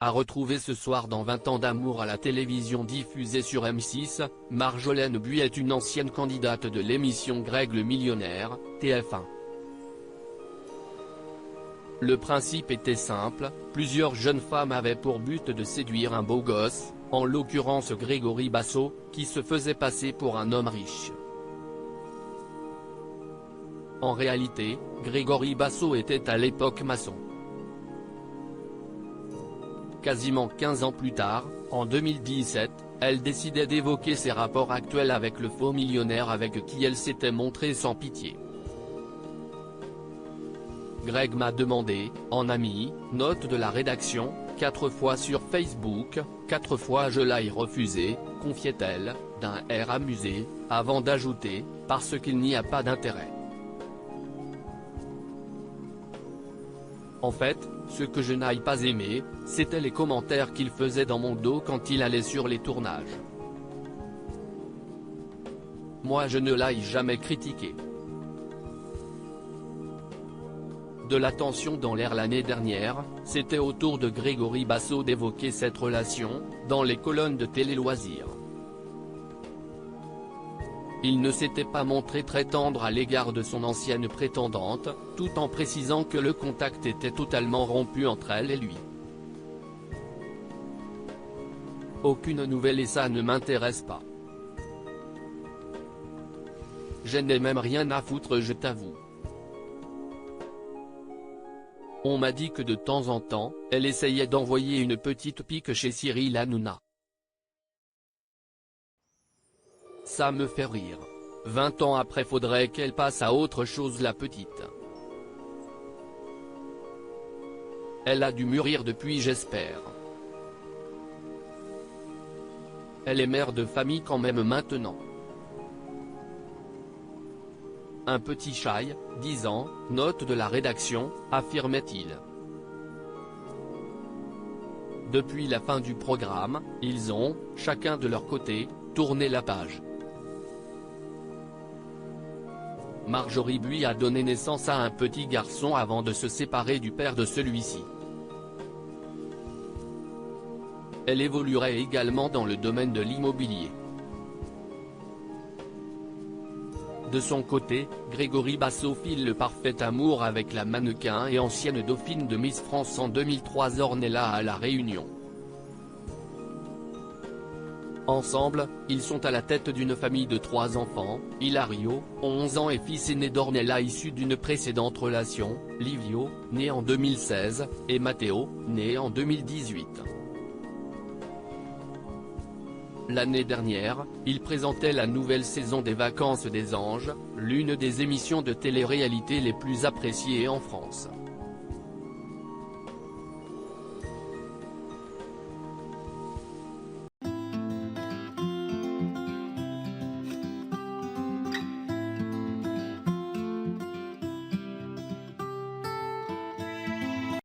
À retrouver ce soir dans 20 ans d'amour à la télévision diffusée sur M6, Marjolaine Buis est une ancienne candidate de l'émission Greg le Millionnaire, TF1. Le principe était simple, plusieurs jeunes femmes avaient pour but de séduire un beau gosse, en l'occurrence Grégory Basso, qui se faisait passer pour un homme riche. En réalité, Grégory Basso était à l'époque maçon. Quasiment 15 ans plus tard, en 2017, elle décidait d'évoquer ses rapports actuels avec le faux millionnaire avec qui elle s'était montrée sans pitié. Greg m'a demandé, en ami, note de la rédaction, 4 fois sur Facebook, 4 fois je l'ai refusé, confiait-elle, d'un air amusé, avant d'ajouter, parce qu'il n'y a pas d'intérêt. En fait, ce que je n'ai pas aimé, c'était les commentaires qu'il faisait dans mon dos quand il allait sur les tournages. Moi je ne l'ai jamais critiqué. De l'attention dans l'air l'année dernière, c'était au tour de Grégory Basso d'évoquer cette relation, dans les colonnes de Télé Loisirs. Il ne s'était pas montré très tendre à l'égard de son ancienne prétendante, tout en précisant que le contact était totalement rompu entre elle et lui. Aucune nouvelle et ça ne m'intéresse pas. Je n'ai même rien à foutre, je t'avoue. On m'a dit que de temps en temps, elle essayait d'envoyer une petite pique chez Cyril Hanouna. Ça me fait rire. 20 ans après faudrait qu'elle passe à autre chose la petite. Elle a dû mûrir depuis j'espère. Elle est mère de famille quand même maintenant. Un petit chai, 10 ans, note de la rédaction, affirmait-il. Depuis la fin du programme, ils ont, chacun de leur côté, tourné la page. Marjorie Buis a donné naissance à un petit garçon avant de se séparer du père de celui-ci. Elle évoluerait également dans le domaine de l'immobilier. De son côté, Grégory Basso file le parfait amour avec la mannequin et ancienne dauphine de Miss France en 2003 Ornella à La Réunion. Ensemble, ils sont à la tête d'une famille de 3 enfants, Hilario, 11 ans et fils aîné d'Ornella issu d'une précédente relation, Livio, né en 2016, et Matteo, né en 2018. L'année dernière, il présentait la nouvelle saison des Vacances des Anges, l'une des émissions de télé-réalité les plus appréciées en France.